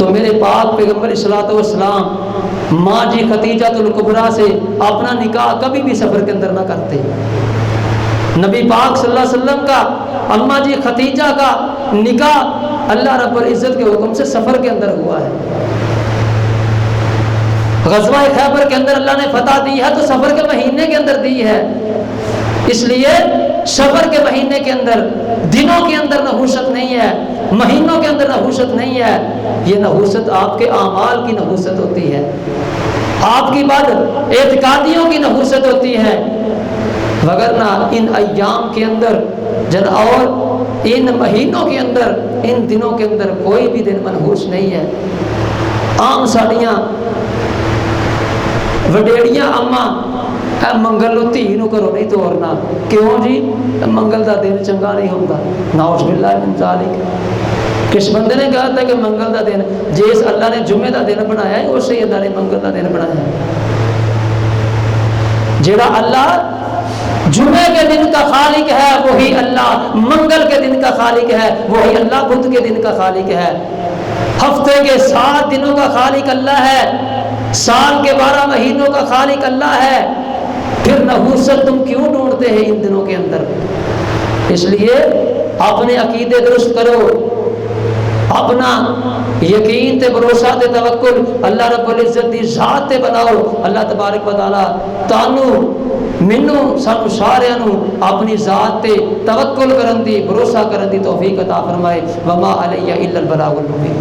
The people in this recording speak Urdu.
تو میرے پاک پیغمبر الصلوۃ والسلام ماں جی خدیجہ الکبریٰ سے اپنا نکاح کبھی بھی سفر کے اندر نہ کرتے۔ نبی پاک صلی اللہ علیہ وسلم کا اماں جی خدیجہ کا نکاح اللہ رب العزت کے حکم سے سفر کے اندر ہوا ہے۔ غزوہ خیبر کے اندر اللہ نے فتح دی ہے تو سفر کے مہینے کے اندر دی ہے، اس لیے سفر کے مہینے کے اندر دنوں کے اندر نحوست نہیں ہے، مہینوں کے اندر نحوست نہیں ہے، یہ نحوست آپ کے اعمال کی نحوست ہوتی ہے، آپ کی بد اعتقادیوں کی نحوست ہوتی ہے، وگرنہ ان ایام کے اندر اور ان مہینوں کے اندر ان دنوں کے اندر کوئی بھی دن منحوس نہیں ہے۔ عام ساڑیاں وڈیڑیاں اماں اے منگل نو دھی نو گھروں نہیں توڑنا، کیوں جی؟ منگل دا دن چنگا نہیں ہوتا، نعوذ باللہ من ذالک۔ کس بندے نے کہا تھا کہ منگل دا دن، جس اللہ نے جمعے دا دن بنایا ہے اسی اللہ نے منگل دا دن بنایا ہے۔ جڑا اللہ جمعے کے دن کا خالق ہے وہی اللہ منگل کے دن کا خالق ہے، وہی اللہ بدھ کے دن کا خالق ہے، ہفتے کے 7 دنوں کا خالق اللہ ہے، سال کے 12 مہینوں کا خالق اللہ ہے، پھر نحوست تم کیوں ڈھونڈتے ہیں ان دنوں کے اندر؟ اس لیے اپنے عقیدے درست کرو، اپنا یقین تے بھروسہ تے توکل اللہ رب العزت دی ذات تے بناؤ۔ اللہ تبارک و تعالی تانوں مینوں سانوں سارے نوں اپنی ذات تے توکل کرن دی بھروسہ کرن دی توفیق عطا فرمائے۔ وما علی الا البلاغ المبین۔